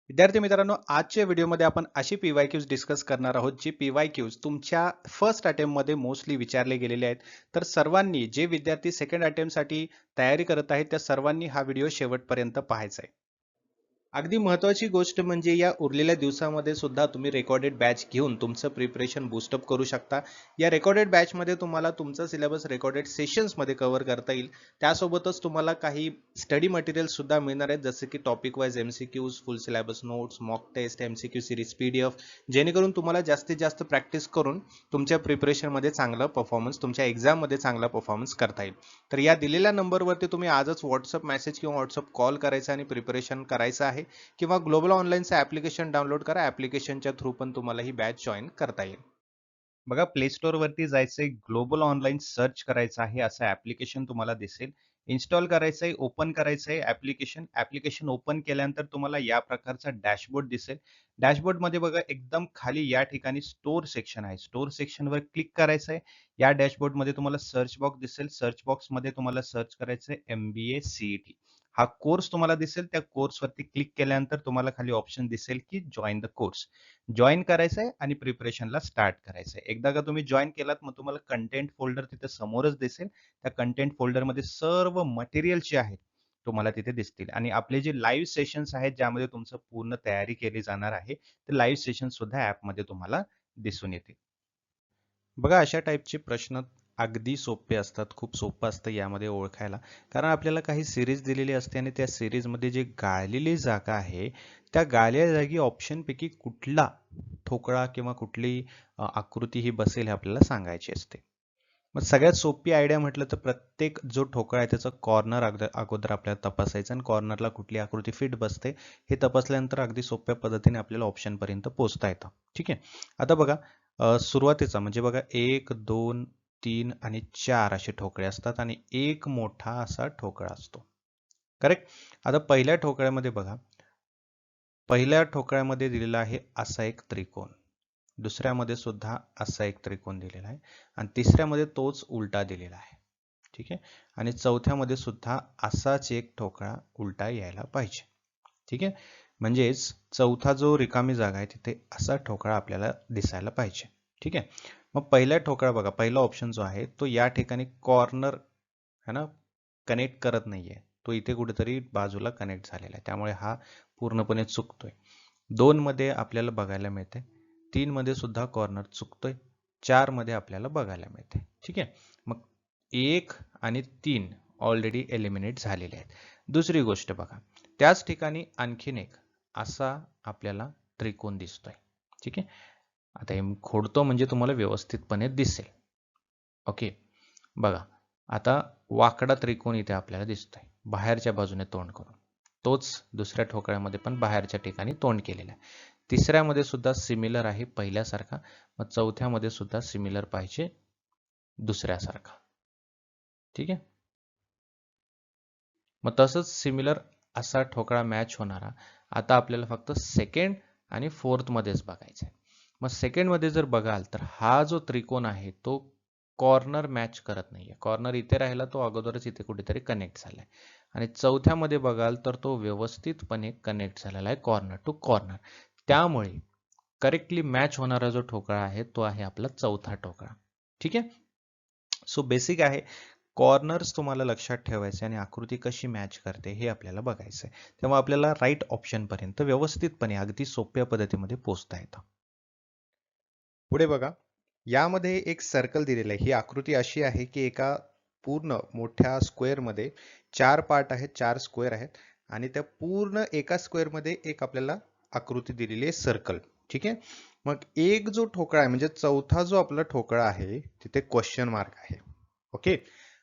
विद्यार्थी मित्रांनो, आजच्या व्हिडिओमध्ये आपण अशी पीवायक्यूज डिस्कस करणार आहोत, जी पीवायक्यूज तुमच्या फर्स्ट अटेम्प्टमध्ये मोस्टली विचारले गेलेले आहेत. तर सर्वांनी, जे विद्यार्थी सेकंड अटेम्प्टसाठी तयारी करत आहेत, त्या सर्वांनी हा व्हिडिओ शेवटपर्यंत पाहायचा आहे. अगदी महत्त्वाची गोष्ट म्हणजे या उरलेल्या दिवसामध्ये सुद्धा तुम्ही रेकॉर्डेड बॅच घेऊन तुमचं प्रिपरेशन बूस्टअप करू शकता. या रेकॉर्डेड बॅचमध्ये तुम्हाला तुमचा सिलेबस रेकॉर्डेड सेशन्समध्ये कव्हर करता येईल. त्यासोबतच तुम्हाला काही स्टडी मटेरियल्स सुद्धा मिळणार आहेत, जसे की topic wise MCQs, full syllabus notes, mock test, MCQ series, PDF, जेणेकरून तुम्हाला जास्तीत जास्त प्रॅक्टिस करून तुमच्या प्रिपरेशनमध्ये चांगला परफॉर्मन्स, तुमच्या एक्झाममध्ये चांगला परफॉर्मन्स करता येईल. तर या दिलेल्या नंबरवरती तुम्ही आजच व्हॉट्सअप मेसेज किंवा व्हॉट्सअप कॉल करायचा आणि प्रिपरेशन करायचं आहे. किंवा ग्लोबल ऑनलाईनचं ॲप्लिकेशन डाउनलोड करा. ॲप्लिकेशनच्या थ्रू पण तुम्हाला ही बॅच जॉइन करता येईल. बघा, प्ले स्टोअरवरती जायचंय, ग्लोबल ऑनलाईन सर्च करायचं आहे, असं ॲप्लिकेशन तुम्हाला दिसेल. इन्स्टॉल करायचंय, ओपन करायचंय ॲप्लिकेशन. ॲप्लिकेशन ओपन केल्यानंतर तुम्हाला या प्रकारचा डॅशबोर्ड दिसेल. डॅशबोर्डमध्ये बघा, एकदम खाली या ठिकाणी स्टोअर सेक्शन आहे. स्टोअर सेक्शनवर क्लिक करायचंय. या डॅशबोर्डमध्ये तुम्हाला सर्च बॉक्स दिसेल. सर्च बॉक्समध्ये तुम्हाला सर्च करायचंय MBA CET. हा कोर्स तुम्हाला दिसेल. त्या कोर्सवरती क्लिक केल्यानंतर तुम्हाला खाली ऑप्शन दिसेल की जॉइन द कोर्स. जॉइन करायचंय आणि प्रिपरेशनला स्टार्ट करायचंय. एकदा का तुम्ही जॉइन केलात, मग तुम्हाला कंटेंट फोल्डर तिथे समोरच दिसेल. त्या कंटेंट फोल्डरमध्ये सर्व मटेरियल जे आहेत तुम्हाला तिथे दिसतील आणि आपले जे लाईव्ह सेशन्स आहेत, ज्यामध्ये तुमचं पूर्ण तयारी केली जाणार आहे, ते लाईव्ह सेशन सुद्धा ॲपमध्ये तुम्हाला दिसून येतील. बघा, अशा टाईपचे प्रश्न अगदी सोपे असतात. खूप सोपं असतं यामध्ये ओळखायला. कारण आपल्याला काही सीरीज दिलेली असते आणि त्या सीरीजमध्ये जी गाळलेली जागा आहे, त्या गाळलेल्या जागी ऑप्शनपैकी कुठला ठोकळा किंवा कुठली आकृती ही बसेल हे आपल्याला सांगायची असते. मग सगळ्यात सोपी आयडिया म्हटलं तर प्रत्येक जो ठोकळा आहे त्याचा कॉर्नर अगोदर आपल्याला तपासायचं आणि कॉर्नरला कुठली आकृती फिट बसते हे तपासल्यानंतर अगदी सोप्या पद्धतीने आपल्याला ऑप्शनपर्यंत पोहोचता येतं. ठीक आहे. आता बघा, सुरुवातीचा म्हणजे बघा, 1, 2, 3 आणि 4 असे ठोकळे असतात आणि एक मोठा असा ठोकळा असतो. करेक्ट. आता पहिल्या ठोकळ्यामध्ये बघा, पहिल्या ठोकळ्यामध्ये दिलेला आहे असा एक त्रिकोण. दुसऱ्यामध्ये सुद्धा असा एक त्रिकोण दिलेला आहे आणि तिसऱ्यामध्ये तोच उलटा दिलेला आहे. ठीक आहे. आणि चौथ्यामध्ये सुद्धा असाच एक ठोकळा उलटा यायला पाहिजे. ठीक आहे. म्हणजेच चौथा जो रिकामी जागा आहे तिथे असा ठोकळा आपल्याला दिसायला पाहिजे. ठीक आहे. मग पहिला ठोकळा बघा, पहिला ऑप्शन जो आहे तो या ठिकाणी कॉर्नर है ना, कनेक्ट करत नाहीये. तो इथे कुठेतरी बाजूला कनेक्ट झालेला आहे. त्यामुळे हा पूर्णपणे चुकतोय. 2 मध्ये आपल्याला बघायला मिळते. 3 मध्ये सुद्धा कॉर्नर चुकतोय. 4 मध्ये आपल्याला बघायला मिळते. ठीक आहे. मग 1 आणि 3 ऑलरेडी एलिमिनेट झालेले आहेत. दुसरी गोष्ट बघा, त्याच ठिकाणी आणखीन एक असा आपल्याला त्रिकोण दिसतोय. ठीक आहे. आता हे खोडतो म्हणजे तुम्हाला व्यवस्थितपणे दिसेल. ओके. बघा, आता वाकडा त्रिकोण इथे आपल्याला दिसतोय बाहेरच्या बाजूने तोंड करून. तोच दुसऱ्या ठोकळ्यामध्ये पण बाहेरच्या ठिकाणी तोंड केलेलं आहे. तिसऱ्यामध्ये सुद्धा सिमिलर आहे पहिल्यासारखा. मग चौथ्यामध्ये सुद्धा सिमिलर पाहिजे दुसऱ्यासारखा. ठीक आहे. मग तसंच सिमिलर असा ठोकळा मॅच होणारा आता आपल्याला फक्त सेकंड आणि फोर्थ मध्येच बघायचा आहे. मग सेकंड मध्ये जर बघाल तर हा जो त्रिकोण आहे तो कॉर्नर मॅच करत नाहीये. कॉर्नर इथे राहिला, तो अगोदरच इथे कुठेतरी कनेक्ट झालाय. आणि चौथ्यामध्ये बघाल तर तो व्यवस्थितपणे कनेक्ट झालेला आहे कॉर्नर टू कॉर्नर. त्यामुळे करेक्टली मॅच होणारा जो ठोकळा आहे तो आहे आपला चौथा ठोकळा. ठीक आहे. सो बेसिक आहे, कॉर्नर्स तुम्हाला लक्षात ठेवायचे आणि आकृती कशी मॅच करते हे आपल्याला बघायचं आहे. तेव्हा आपल्याला राईट ऑप्शन पर्यंत व्यवस्थितपणे अगदी सोप्या पद्धतीमध्ये पोहोचता येतं. पुढे बघा, यामध्ये एक सर्कल दिलेलं आहे. ही आकृती अशी आहे की एका पूर्ण मोठ्या स्क्वेअरमध्ये 4 पार्ट आहेत, 4 स्क्वेअर आहेत आणि त्या पूर्ण एका स्क्वेअरमध्ये एक आपल्याला आकृती दिलेली आहे, सर्कल. ठीक आहे. मग एक जो ठोकळा आहे म्हणजे चौथा जो आपला ठोकळा आहे तिथे क्वेश्चन मार्क आहे. ओके.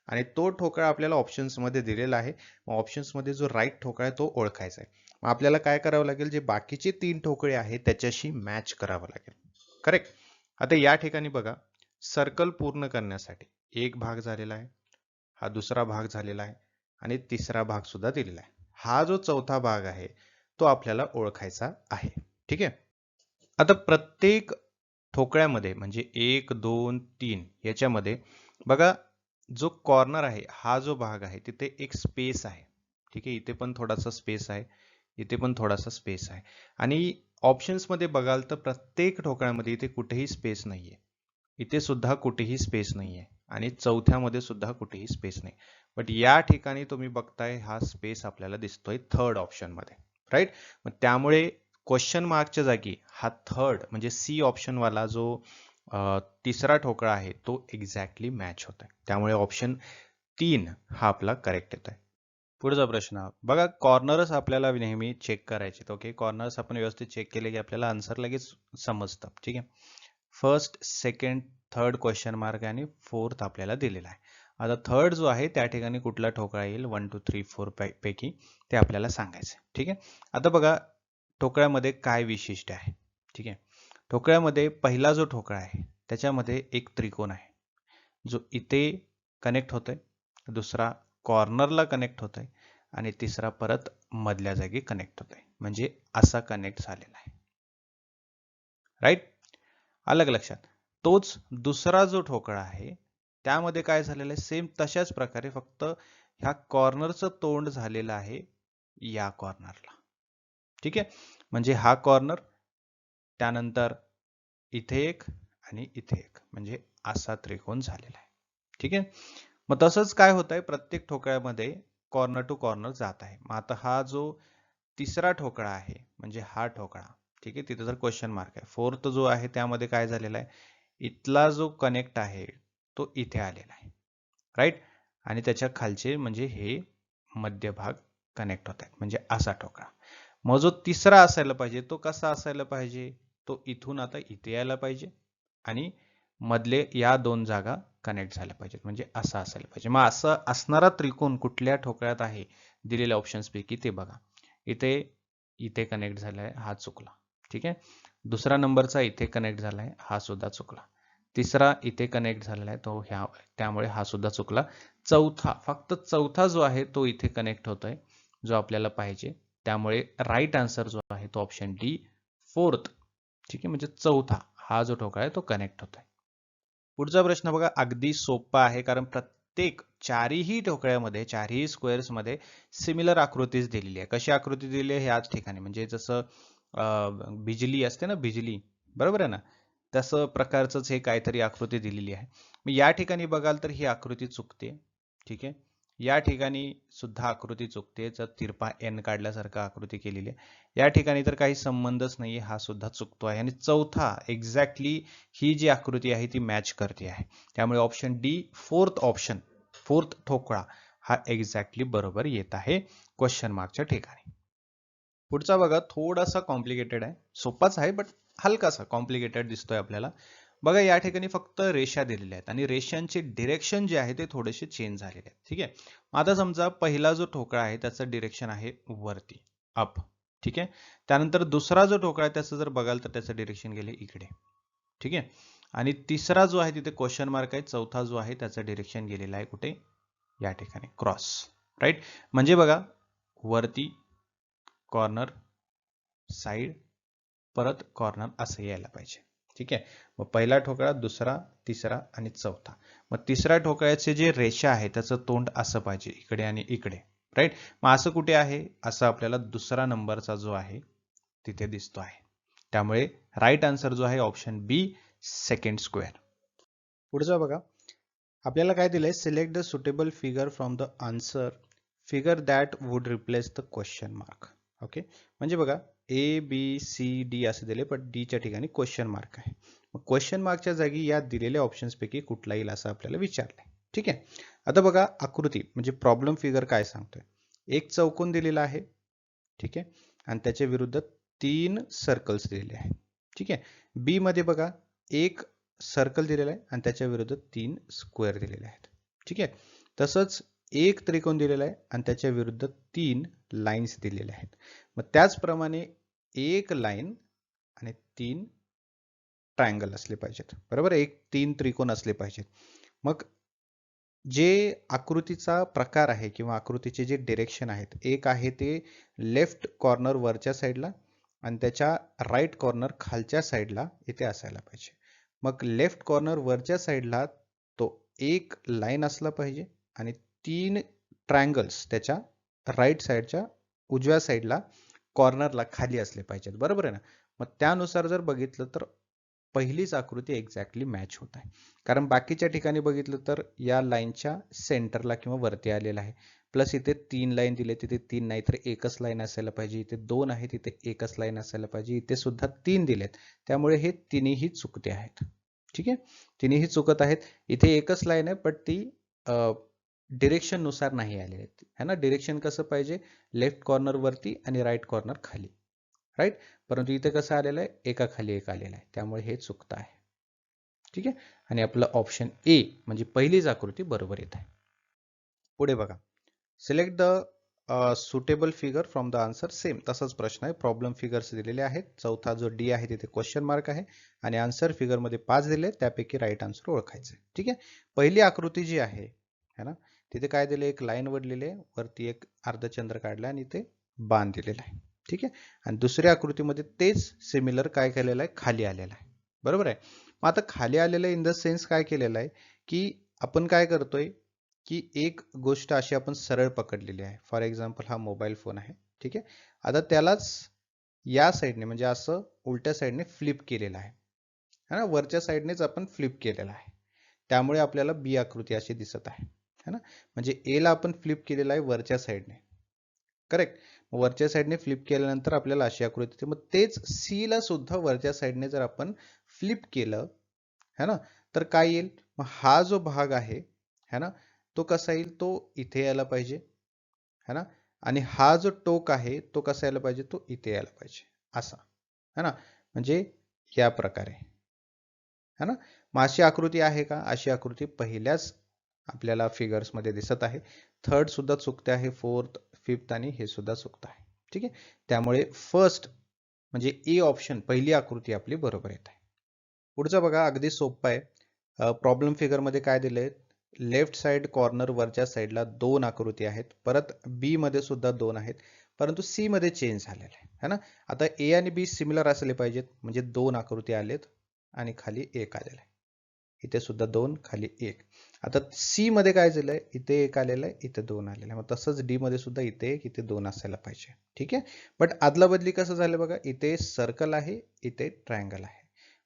आणि तो ठोकळा आपल्याला ऑप्शन्स मध्ये दिलेला आहे. मग ऑप्शन्स मध्ये जो राईट ठोकळा आहे तो ओळखायचा आहे. मग आपल्याला काय करावं लागेल, जे बाकीचे 3 ठोकळे आहेत त्याच्याशी मॅच करावं लागेल. करेक्ट. आता या ठिकाणी बघा, सर्कल पूर्ण करण्यासाठी एक भाग झालेला आहे, हा दुसरा भाग झालेला आहे आणि तिसरा भाग सुद्धा दिलेला आहे. हा जो चौथा भाग आहे तो आपल्याला ओळखायचा आहे. ठीक आहे. आता प्रत्येक ठोकळ्यामध्ये म्हणजे 1, 2, 3 याच्यामध्ये बघा, जो कॉर्नर आहे हा जो भाग आहे तिथे एक स्पेस आहे. ठीक आहे. इथे पण थोडासा स्पेस आहे. इथे पण थोडासा स्पेस आहे. आणि ऑप्शन्समध्ये बघाल तर प्रत्येक ठोकळ्यामध्ये इथे कुठेही स्पेस नाहीये. इथे सुद्धा कुठेही स्पेस नाहीये आणि चौथ्यामध्ये सुद्धा कुठेही स्पेस नाही. बट या ठिकाणी तुम्ही बघताय हा स्पेस आपल्याला दिसतोय थर्ड ऑप्शन मध्ये, राईट. मग त्यामुळे क्वेश्चन मार्कच्या जागी हा थर्ड म्हणजे सी ऑप्शन वाला जो तिसरा ठोकळा आहे तो एक्झॅक्टली मॅच होत आहे. त्यामुळे ऑप्शन 3 हा आपला करेक्ट येत आहे. पुढचा प्रश्न बघा, कॉर्नर्स आपल्याला नेहमी चेक करायचे. ओके, कॉर्नर्स आपण व्यवस्थित चेक केले की आपल्याला आन्सर लगेच समजतं. ठीक आहे. First, second, third question mark आणि फोर्थ आपल्याला दिलेला आहे. आता थर्ड जो आहे त्या ठिकाणी कुठला ठोकळा येईल 1 2 3 4 पैकी ते आपल्याला सांगायचं. ठीक आहे. आता बघा ठोकळ्यामध्ये काय विशिष्ट आहे. ठीक आहे. ठोकळ्यामध्ये पहिला जो ठोकळा आहे त्याच्यामध्ये एक त्रिकोण आहे जो इथे कनेक्ट होतोय, दुसरा कॉर्नरला कनेक्ट होतोय आणि तिसरा परत मधल्या जागी कनेक्ट होतोय. म्हणजे असा कनेक्ट झालेला आहे. राईट, अलग लक्षात. तोच दुसरा जो ठोकळा आहे त्यामध्ये काय झालेलं आहे, सेम तशाच प्रकारे फक्त ह्या कॉर्नरचं तोंड झालेलं आहे या कॉर्नरला. ठीक आहे. म्हणजे हा कॉर्नर, त्यानंतर इथे एक आणि इथे एक, म्हणजे असा त्रिकोण झालेला आहे. ठीक आहे. मग तसंच काय होत आहे, प्रत्येक ठोकळ्यामध्ये कॉर्नर टू कॉर्नर जात आहे. मग आता हा जो तिसरा ठोकळा आहे म्हणजे हा ठोकळा, ठीक आहे, तिथे जर क्वेश्चन मार्क आहे. फोर्थ जो आहे त्यामध्ये काय झालेला आहे, इथला जो कनेक्ट आहे तो इथे आलेला आहे, राईट. आणि त्याच्या खालचे म्हणजे हे मध्यभाग कनेक्ट होत आहेत, म्हणजे असा ठोकळा. मग जो तिसरा असायला पाहिजे तो कसा असायला पाहिजे, तो इथून आता इथे यायला पाहिजे आणि मधले या दोन जागा कनेक्ट झाल्या पाहिजेत, म्हणजे असा असायला पाहिजे. मग असं असणारा त्रिकोण कुठल्या ठोकळ्यात आहे दिलेल्या ऑप्शन्स पैकी ते बघा. इथे इथे कनेक्ट झालाय, हा चुकला. ठीक आहे. दुसरा नंबरचा इथे कनेक्ट झालाय, हा सुद्धा चुकला. तिसरा इथे कनेक्ट झालेला आहे तो ह्या, त्यामुळे हा सुद्धा चुकला. चौथा, फक्त चौथा जो आहे तो इथे कनेक्ट होतोय जो आपल्याला पाहिजे, त्यामुळे राईट आन्सर जो आहे तो ऑप्शन डी, फोर्थ. ठीक आहे. म्हणजे चौथा हा जो ठोकळा आहे तो कनेक्ट होतोय. पुढचा प्रश्न बघा, अगदी सोपा आहे कारण प्रत्येक चारही ठोकळ्यामध्ये, चारही स्क्वेअर्स मध्ये सिमिलर आकृतीच दिलेली आहे. कशी आकृती दिलेली आहे ह्याच ठिकाणी, म्हणजे जसं बिजली असते ना, बिजली, बरोबर आहे ना, तसं प्रकारचंच हे काहीतरी आकृती दिलेली आहे. मग या ठिकाणी बघाल तर ही आकृती चुकते. ठीक आहे. या ठिकाणी सुद्धा आकृती चुकते, जर तिरपा एन काढल्यासारखं आकृती केलेली आहे. या ठिकाणी तर काही संबंधच नाही, हा सुद्धा चुकतो आहे. आणि चौथा एक्झॅक्टली ही जी आकृती आहे ती मॅच करते आहे. त्यामुळे option D, fourth option, fourth ठोकळा हा एक्झॅक्टली बरोबर येत आहे क्वेश्चन मार्कच्या ठिकाणी. पुढचा बघा, थोडासा कॉम्प्लिकेटेड आहे, सोपाच आहे बट हलकासा कॉम्प्लिकेटेड दिसतोय आपल्याला. बघा या ठिकाणी फक्त रेषा दिलेल्या आहेत आणि रेषांचे डिरेक्शन जे आहे ते थोडेसे चेंज झालेले आहेत. ठीक आहे. आता समजा पहिला जो ठोकळा आहे त्याचं डिरेक्शन आहे वरती, अप. ठीक आहे. त्यानंतर दुसरा जो ठोकळा आहे त्याचं जर बघाल तर त्याचं डिरेक्शन गेले इकडे. ठीक आहे. आणि तिसरा जो आहे तिथे क्वेश्चन मार्क आहे. चौथा जो आहे त्याचं डिरेक्शन गेलेलं आहे कुठे, या ठिकाणी क्रॉस, राईट. म्हणजे बघा वरती, कॉर्नर, साइड, परत कॉर्नर असं यायला पाहिजे. ठीक आहे. मग पहिला ठोकळा, दुसरा, तिसरा आणि चौथा. मग तिसऱ्या ठोकळ्याचे जे रेषा आहे त्याचं तोंड असं पाहिजे, इकडे आणि इकडे, राईट. मग असं कुठे आहे, असं आपल्याला दुसरा नंबरचा जो आहे तिथे दिसतो आहे. त्यामुळे राईट आन्सर जो आहे ऑप्शन बी, सेकंड स्क्वेअर. पुढचा बघा, आपल्याला काय दिलंय, select the suitable figure from the answer figure that would replace the question mark. Okay. म्हणजे बघा ए बी सी डी असं दिले, पण डीच्या ठिकाणी क्वेश्चन मार्क आहे. मग क्वेश्चन मार्कच्या जागी या दिलेल्या ऑप्शन्स पैकी कुठला येईल असं आपल्याला विचारलंय. ठीक आहे. आता बघा आकृती म्हणजे प्रॉब्लेम फिगर काय सांगतोय, एक चौकोन दिलेला आहे. ठीक आहे. आणि त्याच्या विरुद्ध 3 सर्कल्स दिलेले आहेत. ठीक आहे. बी मध्ये बघा एक सर्कल दिलेला आहे आणि त्याच्या विरुद्ध 3 स्क्वेअर दिलेले आहेत. ठीक आहे. तसंच एक त्रिकोण दिलेला आहे आणि त्याच्या विरुद्ध 3 लाईन्स दिलेल्या आहेत. मग त्याचप्रमाणे एक लाईन आणि 3 ट्रायंगल असले पाहिजेत, बरोबर. एक 3 त्रिकोण असले पाहिजेत. मग जे आकृतीचा प्रकार आहे किंवा आकृतीचे जे डिरेक्शन आहेत, एक आहे ते लेफ्ट कॉर्नर वरच्या साईडला आणि त्याच्या राईट कॉर्नर खालच्या साईडला इथे असायला पाहिजे. मग लेफ्ट कॉर्नर वरच्या साईडला तो एक लाईन असला पाहिजे आणि 3 ट्रायंगल्स त्याच्या राईट साईडच्या उजव्या साईडला कॉर्नरला खाली असले पाहिजेत, बरोबर आहे ना. मग त्यानुसार जर बघितलं तर पहिलीच आकृती एक्झॅक्टली मॅच होत आहे. कारण बाकीच्या ठिकाणी बघितलं तर या लाईनच्या सेंटरला किंवा वरती आलेला आहे. प्लस इथे 3 लाईन दिले, तिथे 3 नाही तर एकच लाईन असायला पाहिजे. इथे 2 आहे, तिथे एकच लाईन असायला पाहिजे. इथे सुद्धा 3 दिलेत, त्यामुळे हे तिन्हीही चुकते आहेत. ठीक आहे, तिन्हीही चुकत आहेत. इथे एकच लाईन आहे, पण ती डिरेक्शन नुसार नाही आलेली आहे ना. डिरेक्शन कसं पाहिजे, लेफ्ट कॉर्नर वरती आणि राईट कॉर्नर खाली, राईट. परंतु इथे कसं आलेलं आहे, एका खाली एक आलेलं आहे, त्यामुळे हे चुकतं आहे. ठीक आहे, आणि आपलं ऑप्शन ए म्हणजे पहिलीच आकृती बरोबर येत आहे. पुढे बघा, select the suitable figure from the answer. Same तसाच प्रश्न आहे. प्रॉब्लेम फिगर्स दिलेले आहेत. चौथा जो डी आहे तिथे क्वेश्चन मार्क आहे आणि आन्सर फिगर मध्ये 5 दिले, त्यापैकी राईट आन्सर ओळखायचं आहे. ठीक आहे, पहिली आकृती जी आहे है ना, तिथे काय दिले, एक लाईन वडलेली आहे, वरती एक अर्धचंद्र काढला आणि इथे बाण दिलेला आहे. ठीक आहे, आणि दुसऱ्या आकृतीमध्ये तेच सिमिलर काय केलेलं आहे, खाली आलेलं आहे, बरोबर आहे. मग आता खाली आलेलं इन द सेन्स काय केलेलं आहे की आपण काय करतोय की एक गोष्ट अशी आपण सरळ पकडलेली आहे. फॉर एक्झाम्पल हा मोबाईल फोन आहे. ठीक आहे, आता त्यालाच या साईडने म्हणजे असं उलट्या साईडने फ्लिप केलेलं आहे है ना, वरच्या साईडनेच आपण फ्लिप केलेला आहे, त्यामुळे आपल्याला बी आकृती अशी दिसत आहे है ना. म्हणजे ए ला आपण फ्लिप केलेला आहे वरच्या साईडने, करेक्ट. वरच्या साईडने फ्लिप केल्यानंतर आपल्याला अशी आकृती येते. मग तेच सी ला सुद्धा वरच्या साईडने जर आपण फ्लिप केलं है ना, तर काय येईल, मग हा जो भाग आहे है ना, तो कसा येईल, तो इथे यायला पाहिजे है ना, आणि हा जो टोक आहे तो कसा यायला पाहिजे, तो इथे यायला पाहिजे असा है ना. म्हणजे या प्रकारे है ना. मग अशी आकृती आहे का, अशी आकृती पहिल्याच आपल्याला फिगर्स मध्ये दिसत आहे. थर्ड सुद्धा चुकते आहे, फोर्थ, फिफ्थ आणि हे सुद्धा चुकत आहे. ठीक आहे, त्यामुळे फर्स्ट म्हणजे ए ऑप्शन पहिली आकृती आपली बरोबर येत आहे. पुढचं बघा, अगदी सोपं आहे. प्रॉब्लेम फिगर मध्ये काय दिलंय, लेफ्ट साइड कॉर्नर वरच्या साईडला 2 आकृती आहेत, परत बी मध्ये सुद्धा 2 आहेत, परंतु सी मध्ये चेंज झालेला आहे है ना. आता ए आणि बी सिमिलर असले पाहिजेत, म्हणजे 2 आकृती आलेत आणि खाली 1 आलेला आहे. इथे सुद्धा 2, खाली 1. आता सी मध्ये काय झालंय, इथे 1 आलेलं आहे, इथे 2 आलेलं आहे. मग तसंच डी मध्ये सुद्धा इथे 1, इथे 2 असायला पाहिजे. ठीक आहे, बट आदला बदली कसं झालं बघा, इथे सर्कल आहे, इथे ट्रायंगल आहे.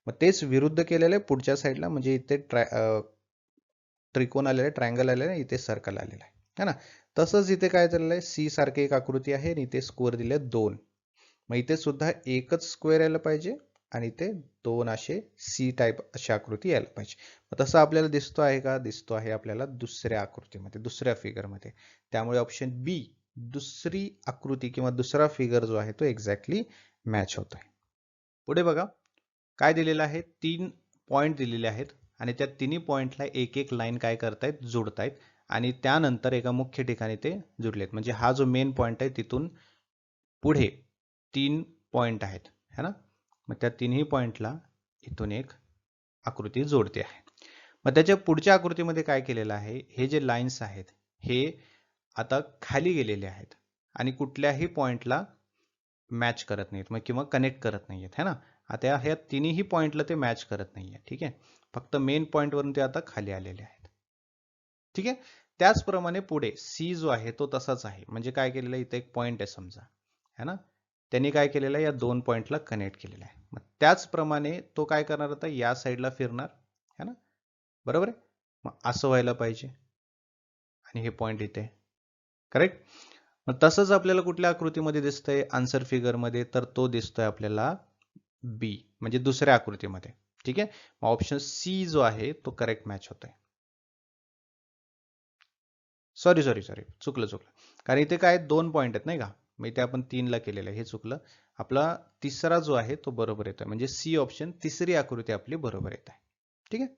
मग तेच विरुद्ध केलेलं आहे पुढच्या साईडला, म्हणजे इथे त्रिकोण आलेला आहे, ट्रायंगल आलेला आहे, इथे सर्कल आलेला आहे है ना. तसंच इथे काय झालेलं आहे, सी सारखे एक आकृती आहे आणि इथे स्क्वेअर दिले 2. मग इथे सुद्धा एकच स्क्वेअर यायला पाहिजे आणि इथे 2 असे सी टाईप अशी आकृती यायला पाहिजे. मग तसं आपल्याला दिसतो आहे का, दिसतो आहे आपल्याला दुसऱ्या आकृतीमध्ये, दुसऱ्या फिगरमध्ये. त्यामुळे ऑप्शन बी दुसरी आकृती किंवा दुसरा फिगर जो आहे तो एक्झॅक्टली मॅच होत आहे. पुढे बघा, काय दिलेलं आहे, 3 पॉइंट दिलेले आहेत आणि त्या तिन्ही पॉइंटला एक एक लाईन काय करतायत, जोडतायत आणि त्यानंतर एका मुख्य ठिकाणी ते जुडलेत. म्हणजे हा जो मेन पॉइंट आहे तिथून पुढे 3 पॉइंट आहेत है ना. मग त्या तिन्ही पॉइंटला इथून एक आकृती जोडते आहे. मग त्याच्या पुढच्या आकृतीमध्ये काय केलेलं आहे, हे जे लाईन्स आहेत हे आता खाली गेलेले आहेत आणि कुठल्याही पॉइंटला मॅच करत नाहीत, मग किंवा कनेक्ट करत नाहीयेत है ना. आता ह्या तिन्ही पॉइंटला ते मॅच करत नाहीये. ठीक आहे, फक्त मेन पॉइंट वरून ते आता खाली आलेले आहेत. ठीक आहे, त्याचप्रमाणे पुढे सी जो आहे तो तसाच आहे. म्हणजे काय केलेलं आहे, इथे एक पॉइंट आहे समजा है ना, त्यांनी काय केलेलं आहे, या 2 पॉइंटला कनेक्ट केलेलं आहे. मग त्याचप्रमाणे तो काय करणार, आता या साईडला फिरणार है ना, बरोबर आहे. मग असं व्हायला पाहिजे आणि हे पॉइंट इथे, करेक्ट. मग तसंच आपल्याला कुठल्या आकृतीमध्ये दिसतंय, आन्सर फिगर मध्ये, तर तो दिसतोय आपल्याला बी म्हणजे दुसऱ्या आकृतीमध्ये. ठीक आहे, मग ऑप्शन सी जो आहे तो करेक्ट मॅच होतोय. सॉरी सॉरी सॉरी चुकलं, कारण इथे काय 2 पॉइंट आहेत नाही का, मग इथे आपण 3 ला केलेलं आहे, हे चुकलं. आपला तिसरा जो आहे तो बरोबर येतोय, म्हणजे सी ऑप्शन तिसरी आकृती आपली बरोबर येत आहे. ठीक आहे,